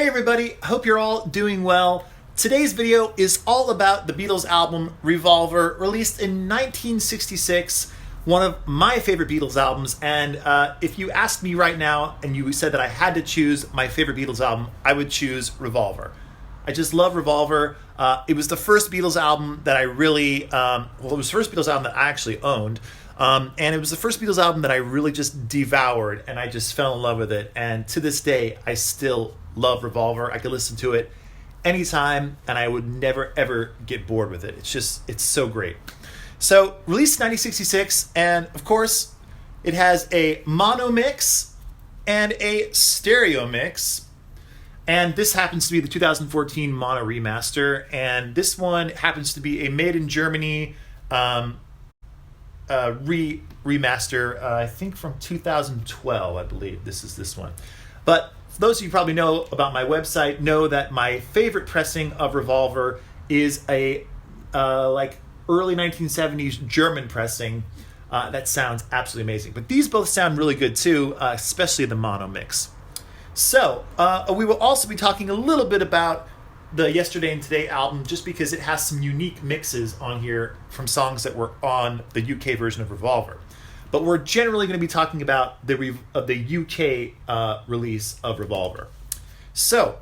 Hey everybody, hope you're all doing well. Today's video is all about the Beatles album Revolver, released in 1966, one of my favorite Beatles albums. And if you asked me right now and you said that I had to choose my favorite Beatles album, I would choose Revolver. I just love Revolver. It was the first Beatles album that I really, it was the first Beatles album that I actually owned. And it was the first Beatles album that I really just devoured, and I just fell in love with it. And to this day, I still love Revolver. I could listen to it anytime, and I would never, ever get bored with it. It's so great. So, released in 1966, and of course, it has a mono mix and a stereo mix. And this happens to be the 2014 mono remaster, and this one happens to be a made in Germany remaster, I think from 2012, I believe. This one. But for those of you who probably know about my website, know that my favorite pressing of Revolver is a like early 1970s German pressing. That sounds absolutely amazing. But these both sound really good too, especially the mono mix. So we will also be talking a little bit about the Yesterday and Today album, just because it has some unique mixes on here from songs that were on the UK version of Revolver. But we're generally going to be talking about the UK release of Revolver. So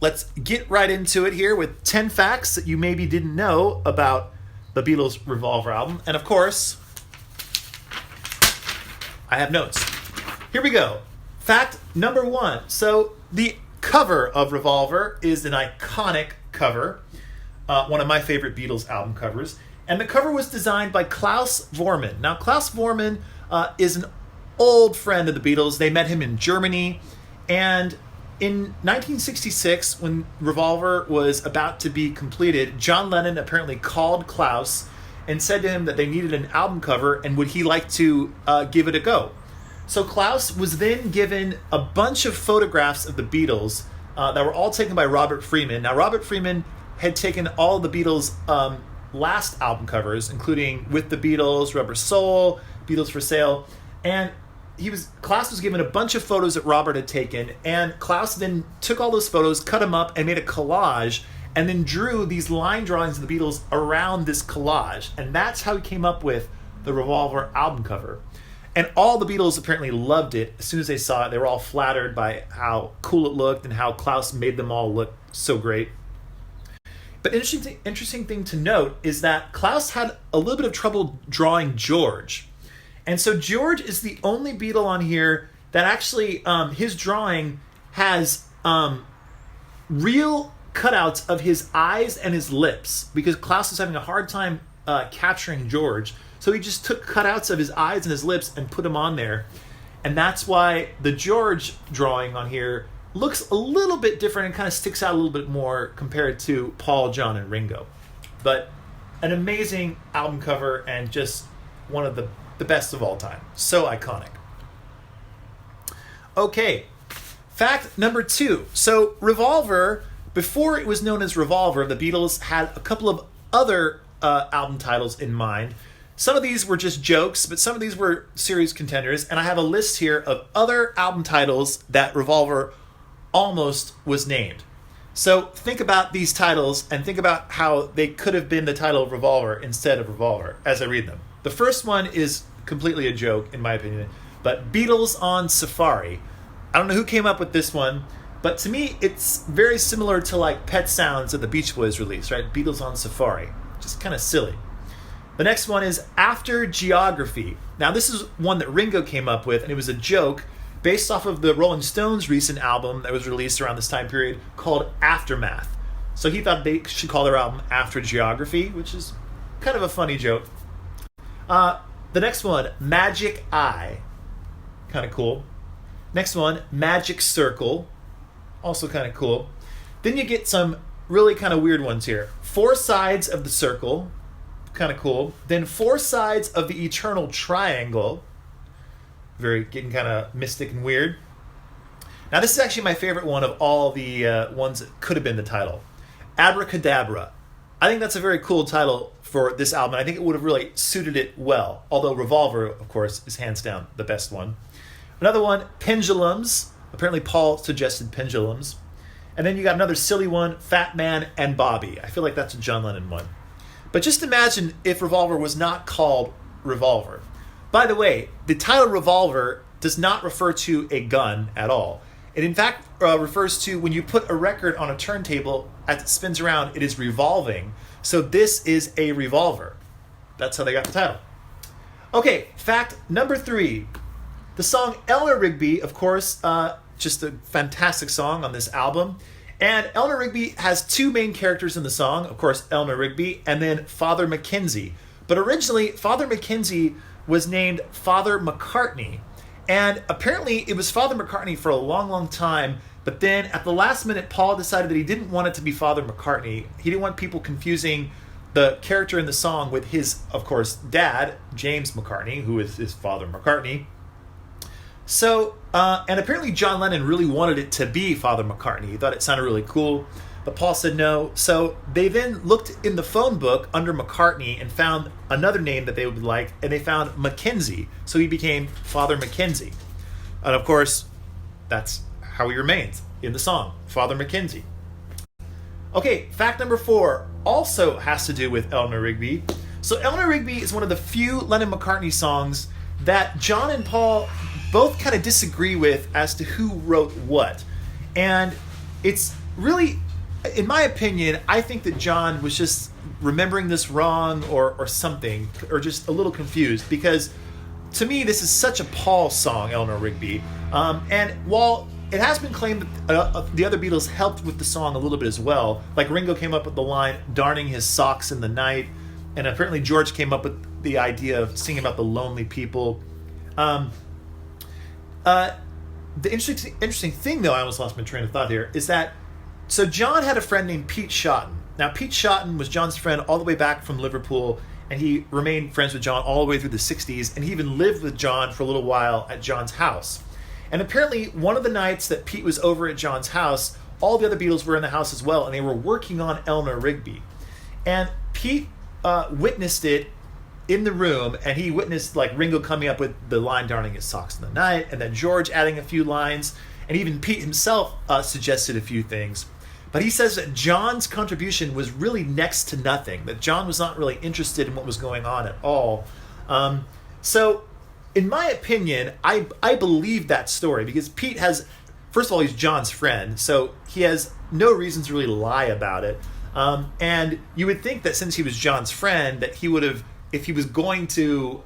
let's get right into it here with 10 facts that you maybe didn't know about the Beatles Revolver album. And of course, I have notes. Here we go. Fact number 1. So the cover of Revolver is an iconic cover, one of my favorite Beatles album covers. And the cover was designed by Klaus Voormann. Now, Klaus Voormann is an old friend of the Beatles. They met him in Germany. And in 1966, when Revolver was about to be completed, John Lennon apparently called Klaus and said to him that they needed an album cover and would he like to give it a go. So Klaus was then given a bunch of photographs of the Beatles that were all taken by Robert Freeman. Now, Robert Freeman had taken all the Beatles' last album covers, including With the Beatles, Rubber Soul, Beatles for Sale, and Klaus was given a bunch of photos that Robert had taken, and Klaus then took all those photos, cut them up, and made a collage, and then drew these line drawings of the Beatles around this collage, and that's how he came up with the Revolver album cover. And all the Beatles apparently loved it. As soon as they saw it, they were all flattered by how cool it looked and how Klaus made them all look so great. But interesting thing to note is that Klaus had a little bit of trouble drawing George. And so George is the only Beatle on here that actually, his drawing has real cutouts of his eyes and his lips, because Klaus was having a hard time capturing George. So he just took cutouts of his eyes and his lips and put them on there. And that's why the George drawing on here looks a little bit different and kind of sticks out a little bit more compared to Paul, John, and Ringo. But an amazing album cover and just one of the best of all time. So iconic. Okay, fact number 2. So Revolver, before it was known as Revolver, the Beatles had a couple of other album titles in mind. Some of these were just jokes, but some of these were serious contenders. And I have a list here of other album titles that Revolver almost was named. So think about these titles and think about how they could have been the title of Revolver instead of Revolver as I read them. The first one is completely a joke, in my opinion, but Beatles on Safari. I don't know who came up with this one, but to me, it's very similar to like Pet Sounds that the Beach Boys released, right? Beatles on Safari. Just kind of silly. The next one is After Geography. Now, this is one that Ringo came up with, and it was a joke based off of the Rolling Stones' recent album that was released around this time period called Aftermath. So he thought they should call their album After Geography, which is kind of a funny joke. The next one, Magic Eye. Kind of cool. Next one, Magic Circle. Also kind of cool. Then you get some really kind of weird ones here. Four Sides of the Circle. Kind of cool. Then Four Sides of the Eternal Triangle. Getting kind of mystic and weird. Now this is actually my favorite one of all the ones that could have been the title. Abracadabra. I think that's a very cool title for this album. I think it would have really suited it well. Although Revolver, of course, is hands down the best one. Another one, Pendulums. Apparently Paul suggested pendulums. And then you got another silly one, Fat Man and Bobby. I feel like that's a John Lennon one. But just imagine if Revolver was not called Revolver. By the way, the title Revolver does not refer to a gun at all. It in fact refers to when you put a record on a turntable, as it spins around, it is revolving. So this is a revolver. That's how they got the title. Okay, fact number 3. The song Eleanor Rigby, of course, just a fantastic song on this album. And Eleanor Rigby has 2 main characters in the song. Of course, Eleanor Rigby and then Father Mackenzie. But originally, Father Mackenzie was named Father McCartney. And apparently, it was Father McCartney for a long, long time. But then at the last minute, Paul decided that he didn't want it to be Father McCartney. He didn't want people confusing the character in the song with his, of course, dad, James McCartney, who is his Father McCartney. So, and apparently John Lennon really wanted it to be Father McCartney. He thought it sounded really cool, but Paul said no. So they then looked in the phone book under McCartney and found another name that they would like, and they found Mackenzie. So he became Father Mackenzie. And of course, that's how he remains in the song, Father Mackenzie. Okay, fact number 4 also has to do with Eleanor Rigby. So Eleanor Rigby is one of the few Lennon-McCartney songs that John and Paul both kind of disagree with as to who wrote what. And it's really, in my opinion, I think that John was just remembering this wrong or something, or just a little confused, because to me, this is such a Paul song, Eleanor Rigby. And while it has been claimed that the other Beatles helped with the song a little bit as well, like Ringo came up with the line, darning his socks in the night, and apparently George came up with the idea of singing about the lonely people. The interesting thing, though, I almost lost my train of thought here, is that, so John had a friend named Pete Shotton. Now, Pete Shotton was John's friend all the way back from Liverpool, and he remained friends with John all the way through the 60s, and he even lived with John for a little while at John's house. And apparently, one of the nights that Pete was over at John's house, all the other Beatles were in the house as well, and they were working on Eleanor Rigby. And Pete witnessed it in the room, and he witnessed like Ringo coming up with the line darning his socks in the night, and then George adding a few lines, and even Pete himself suggested a few things. But he says that John's contribution was really next to nothing, that John was not really interested in what was going on at all. So in my opinion, I believe that story, because Pete has, first of all, he's John's friend, so he has no reason to really lie about it. And you would think that since he was John's friend, that he would have, if he was going to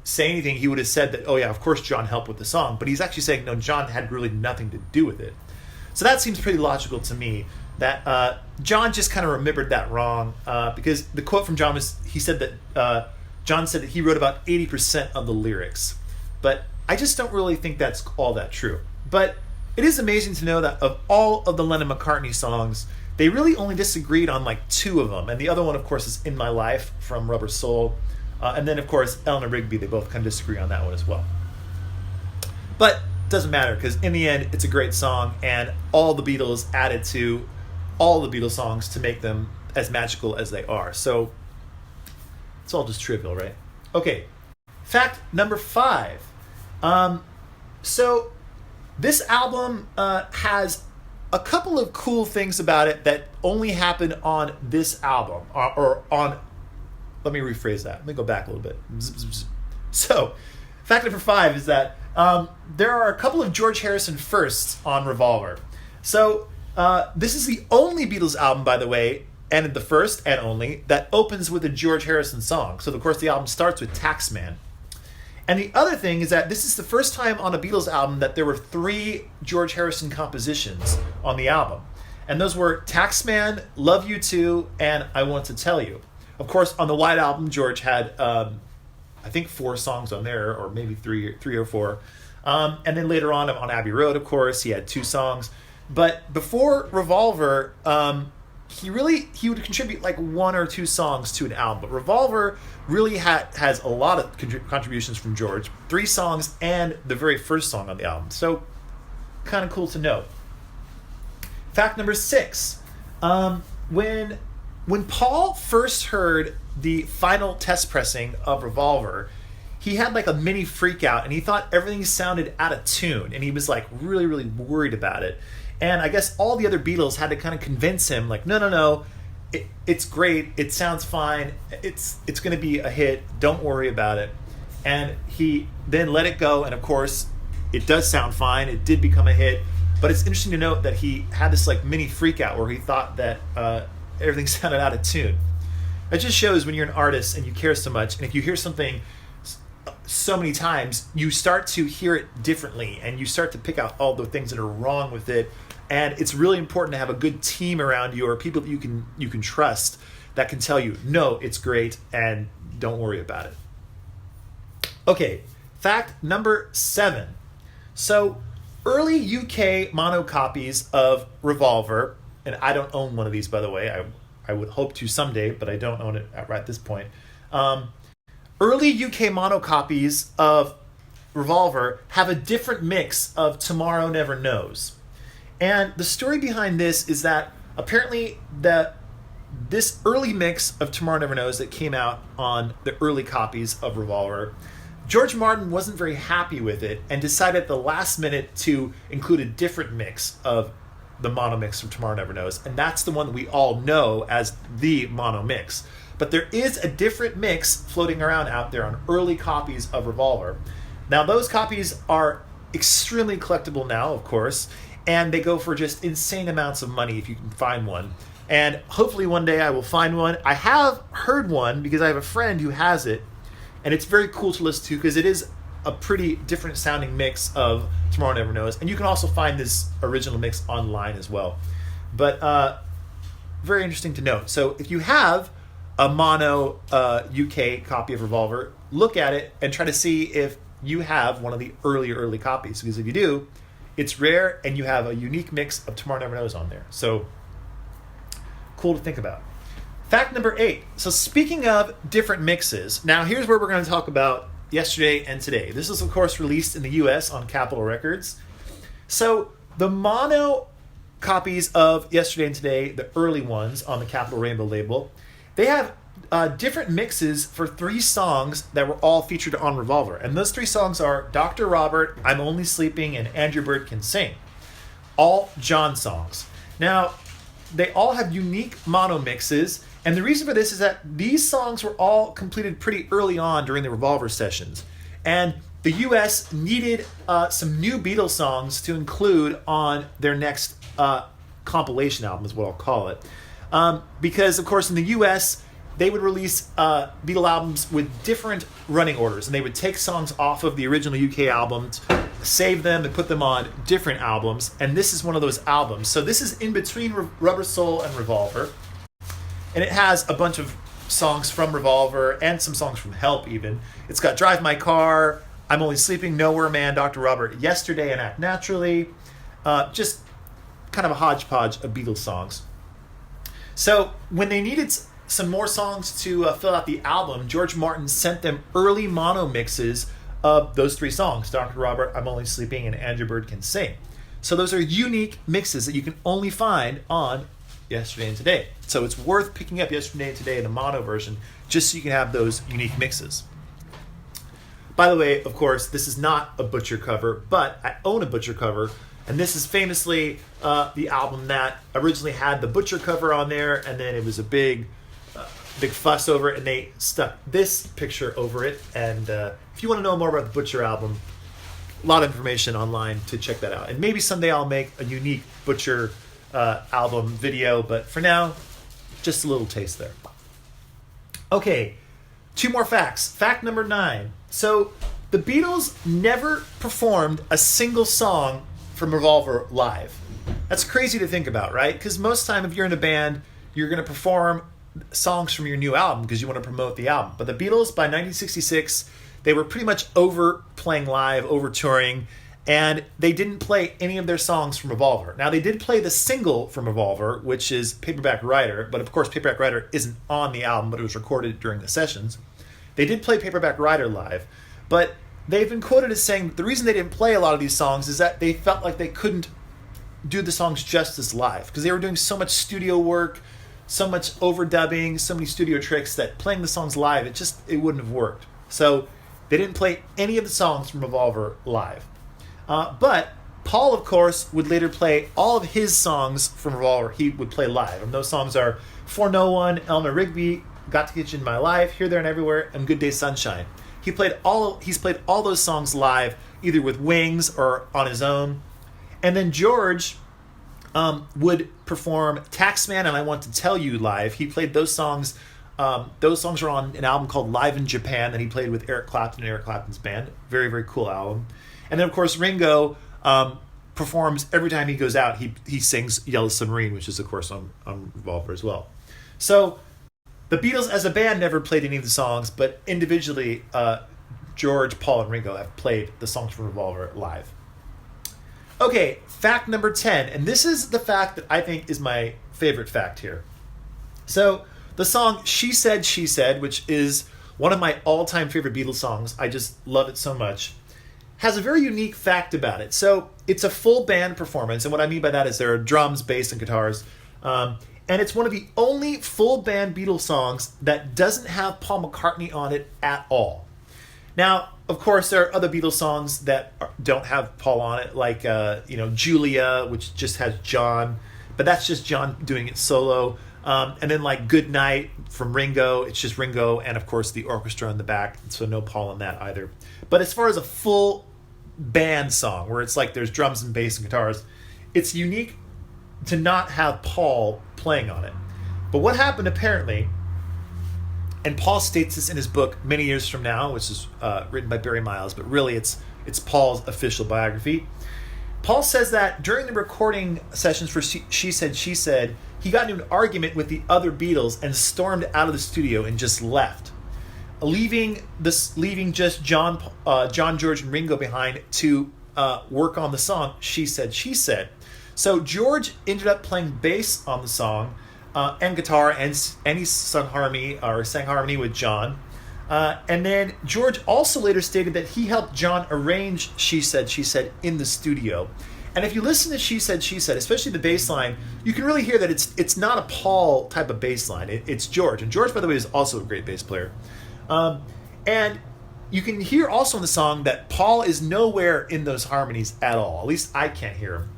say anything, he would have said that, oh yeah, of course John helped with the song. But he's actually saying, no, John had really nothing to do with it. So that seems pretty logical to me, that John just kind of remembered that wrong. Because the quote from John was, he said that, John said that he wrote about 80% of the lyrics. But I just don't really think that's all that true. But it is amazing to know that of all of the Lennon-McCartney songs, they really only disagreed on like 2 of them. And the other one, of course, is In My Life from Rubber Soul. And then, of course, Eleanor Rigby, they both kind of disagree on that one as well. But it doesn't matter, because in the end, it's a great song, and all the Beatles added to all the Beatles songs to make them as magical as they are. So it's all just trivial, right? Okay, fact number 5. So this album has a couple of cool things about it that only happen on this album, or on, let me rephrase that. Let me go back a little bit. So, fact number 5 is that there are a couple of George Harrison firsts on Revolver. So, this is the only Beatles album, by the way, and the first and only, that opens with a George Harrison song. So, of course, the album starts with Taxman. And the other thing is that this is the first time on a Beatles album that there were 3 George Harrison compositions on the album. And those were Taxman, Love You Too, and I Want to Tell You. Of course, on the White Album, George had, I think, 4 songs on there, or maybe 3 or 4. And then later on Abbey Road, of course, he had 2 songs. But before Revolver, he would contribute like 1 or 2 songs to an album. But Revolver really has a lot of contributions from George. 3 songs and the very first song on the album. So, kind of cool to know. Fact number 6. When Paul first heard the final test pressing of Revolver, he had like a mini freak out and he thought everything sounded out of tune and he was like really, really worried about it. And I guess all the other Beatles had to kind of convince him like, no, it's great. It sounds fine. It's going to be a hit. Don't worry about it. And he then let it go. And of course, it does sound fine. It did become a hit. But it's interesting to note that he had this like mini freak out where he thought that everything sounded out of tune. It just shows when you're an artist and you care so much, and if you hear something so many times, you start to hear it differently and you start to pick out all the things that are wrong with it. And it's really important to have a good team around you or people that you can trust that can tell you, no, it's great and don't worry about it. Okay, fact number 7. So early UK mono copies of Revolver, and I don't own one of these, by the way. I would hope to someday, but I don't own it right at this point. Early UK mono copies of Revolver have a different mix of Tomorrow Never Knows. And the story behind this is that apparently this early mix of Tomorrow Never Knows that came out on the early copies of Revolver, George Martin wasn't very happy with it and decided at the last minute to include a different mix of the mono mix of Tomorrow Never Knows. And that's the one that we all know as the mono mix. But there is a different mix floating around out there on early copies of Revolver. Now, those copies are extremely collectible now, of course, and they go for just insane amounts of money if you can find one. And hopefully one day I will find one. I have heard one because I have a friend who has it, and it's very cool to listen to because it is a pretty different sounding mix of Tomorrow Never Knows. And you can also find this original mix online as well. But very interesting to note. So if you have a mono UK copy of Revolver, look at it and try to see if you have one of the early copies. Because if you do, it's rare and you have a unique mix of Tomorrow Never Knows on there. So cool to think about. Fact number 8. So speaking of different mixes, now here's where we're going to talk about Yesterday and Today. This is, of course, released in the US on Capitol Records. So the mono copies of Yesterday and Today, the early ones on the Capitol Rainbow label, they have different mixes for 3 songs that were all featured on Revolver. And those 3 songs are Dr. Robert, I'm Only Sleeping, and Andrew Bird Can Sing. All John songs. Now, they all have unique mono mixes. And the reason for this is that these songs were all completed pretty early on during the Revolver sessions. And the US needed some new Beatles songs to include on their next compilation album, is what I'll call it. Because, of course, in the US, they would release Beatle albums with different running orders. And they would take songs off of the original UK album, save them, and put them on different albums. And this is one of those albums. So this is in between Rubber Soul and Revolver. And it has a bunch of songs from Revolver and some songs from Help even. It's got Drive My Car, I'm Only Sleeping, Nowhere Man, Dr. Robert, Yesterday, and Act Naturally. Just kind of a hodgepodge of Beatles songs. So when they needed some more songs to fill out the album, George Martin sent them early mono mixes of those 3 songs, Dr. Robert, I'm Only Sleeping, and Andrew Bird Can Sing. So those are unique mixes that you can only find on Yesterday and Today. So it's worth picking up Yesterday and Today in the mono version just so you can have those unique mixes. By the way, of course, this is not a Butcher cover, but I own a Butcher cover, and this is famously the album that originally had the Butcher cover on there, and then it was a big fuss over it, and they stuck this picture over it. And if you want to know more about the Butcher album, a lot of information online to check that out. And maybe someday I'll make a unique Butcher album video, but for now, just a little taste there. Okay, 2 more facts. Fact number 9. So the Beatles never performed a single song from Revolver live. That's crazy to think about, right? Because most time if you're in a band, you're going to perform songs from your new album because you want to promote the album. But the Beatles, by 1966, they were pretty much over playing live, over touring, and they didn't play any of their songs from Revolver. Now, they did play the single from Revolver, which is Paperback Writer, but of course, Paperback Writer isn't on the album, but it was recorded during the sessions. They did play Paperback Writer live, but they've been quoted as saying the reason they didn't play a lot of these songs is that they felt like they couldn't do the songs justice live, because they were doing so much studio work, so much overdubbing, so many studio tricks that playing the songs live, it wouldn't have worked. So They didn't play any of the songs from Revolver live. But Paul, of course, would later play all of his songs from Revolver. He would play live. And those songs are For No One, Eleanor Rigby, Got to Get You in My Life, Here, There, and Everywhere, and Good Day Sunshine. He's played all those songs live, either with Wings or on his own. And then George would perform Taxman and I Want to Tell You live. He played those songs. Those songs are on an album called Live in Japan that he played with Eric Clapton and Eric Clapton's band. Very, very cool album. And then, of course, Ringo performs every time he goes out. He sings Yellow Submarine, which is, of course, on Revolver as well. So the Beatles as a band never played any of the songs, but individually, George, Paul, and Ringo have played the songs from Revolver live. Okay, fact number 10. And this is the fact that I think is my favorite fact here. So the song She Said, She Said, which is one of my all-time favorite Beatles songs, I just love it so much, has a very unique fact about it. So it's a full band performance, and what I mean by that is there are drums, bass, and guitars. And it's one of the only full band Beatles songs that doesn't have Paul McCartney on it at all. Now, of course, there are other Beatles songs that don't have Paul on it, like Julia, which just has John, but that's just John doing it solo. And then like Good Night from Ringo, it's just Ringo and of course the orchestra in the back, so no Paul in that either. But as far as a full band song where it's like there's drums and bass and guitars, it's unique to not have Paul playing on it. But what happened apparently, and Paul states this in his book Many Years From Now, which is written by Barry Miles, but really it's Paul's official biography. Paul says that during the recording sessions for She Said, She Said, he got into an argument with the other Beatles and stormed out of the studio and just left, leaving just John, George, and Ringo behind to work on the song She Said, She Said. So George ended up playing bass on the song and guitar, and he sang harmony with John. And then George also later stated that he helped John arrange She Said, She Said in the studio. And if you listen to She Said, She Said, especially the bass line, you can really hear that it's not a Paul type of bass line. It's George. And George, by the way, is also a great bass player. And you can hear also in the song that Paul is nowhere in those harmonies at all. At least I can't hear him.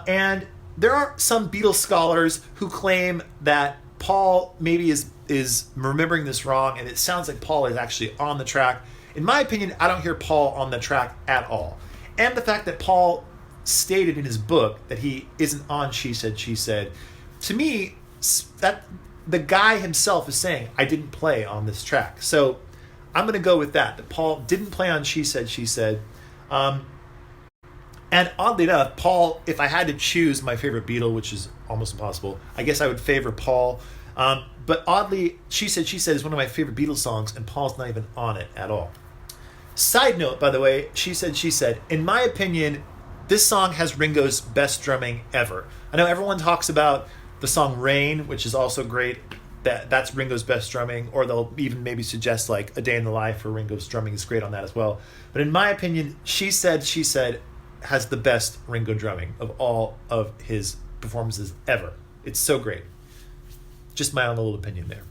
And there are some Beatles scholars who claim that Paul maybe is remembering this wrong, and it sounds like Paul is actually on the track. In my opinion, I don't hear Paul on the track at all. And the fact that Paul stated in his book that he isn't on She Said, She Said, to me, that the guy himself is saying, I didn't play on this track. So I'm going to go with that Paul didn't play on She Said, She Said. And oddly enough, Paul, if I had to choose my favorite Beatle, which is almost impossible, I guess I would favor Paul. But oddly, She Said, She Said is one of my favorite Beatles songs, and Paul's not even on it at all. Side note, by the way, She Said, She Said, in my opinion, this song has Ringo's best drumming ever. I know everyone talks about the song Rain, which is also great. That's Ringo's best drumming, or they'll even maybe suggest like A Day in the Life for Ringo's drumming is great on that as well. But in my opinion, She Said, She Said has the best Ringo drumming of all of his performances ever. It's so great. Just my own little opinion there.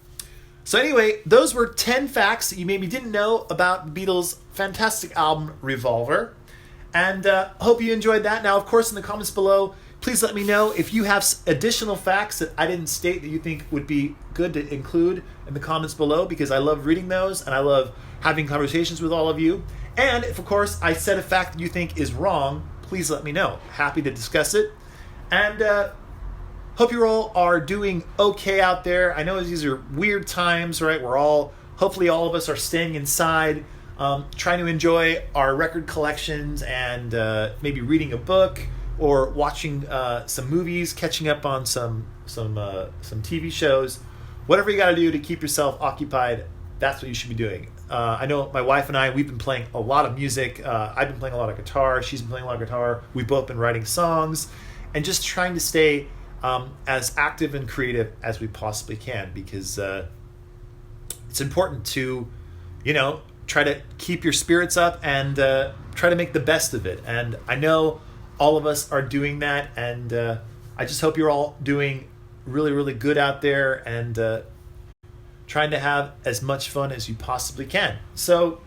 So anyway, those were 10 facts that you maybe didn't know about the Beatles' fantastic album Revolver. And hope you enjoyed that. Now, of course, in the comments below, please let me know if you have additional facts that I didn't state that you think would be good to include in the comments below, because I love reading those and I love having conversations with all of you. And if, of course, I said a fact that you think is wrong, please let me know. Happy to discuss it. And hope you all are doing okay out there. I know these are weird times, right? Hopefully all of us are staying inside, trying to enjoy our record collections and maybe reading a book or watching some movies, catching up on some TV shows. Whatever you got to do to keep yourself occupied, that's what you should be doing. I know my wife and I, we've been playing a lot of music. I've been playing a lot of guitar. She's been playing a lot of guitar. We've both been writing songs and just trying to stay as active and creative as we possibly can, because it's important to, try to keep your spirits up and try to make the best of it. And I know all of us are doing that, and I just hope you're all doing really, really good out there and trying to have as much fun as you possibly can. So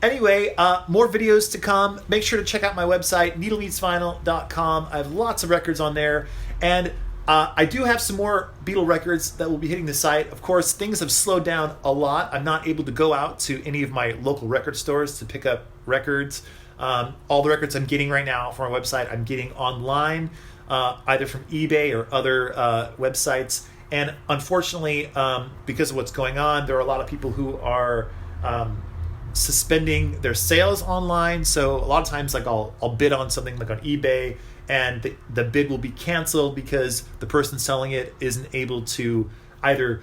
Anyway, more videos to come. Make sure to check out my website, needlemeetsvinyl.com. I have lots of records on there. And I do have some more Beatle records that will be hitting the site. Of course, things have slowed down a lot. I'm not able to go out to any of my local record stores to pick up records. All the records I'm getting right now from my website, I'm getting online, either from eBay or other websites. And unfortunately, because of what's going on, there are a lot of people who are suspending their sales online. So a lot of times, like I'll bid on something like on eBay, and the bid will be canceled because the person selling it isn't able to either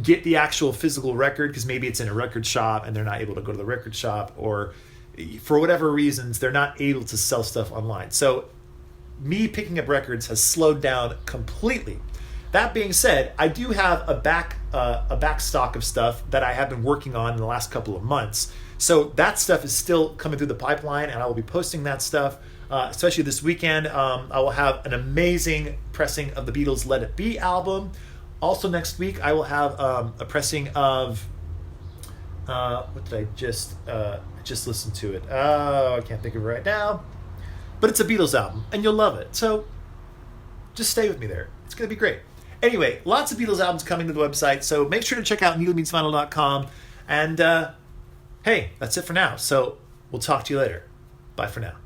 get the actual physical record, because maybe it's in a record shop and they're not able to go to the record shop, or for whatever reasons they're not able to sell stuff online. So me picking up records has slowed down completely. That being said, I do have a back stock of stuff that I have been working on in the last couple of months. So that stuff is still coming through the pipeline, and I will be posting that stuff, especially this weekend. I will have an amazing pressing of the Beatles' Let It Be album. Also next week, I will have a pressing of what did I just listen to it? Oh, I can't think of it right now. But it's a Beatles album, and you'll love it. So just stay with me there. It's going to be great. Anyway, lots of Beatles albums coming to the website, so make sure to check out needlemeetsvinyl.com. And hey, that's it for now. So we'll talk to you later. Bye for now.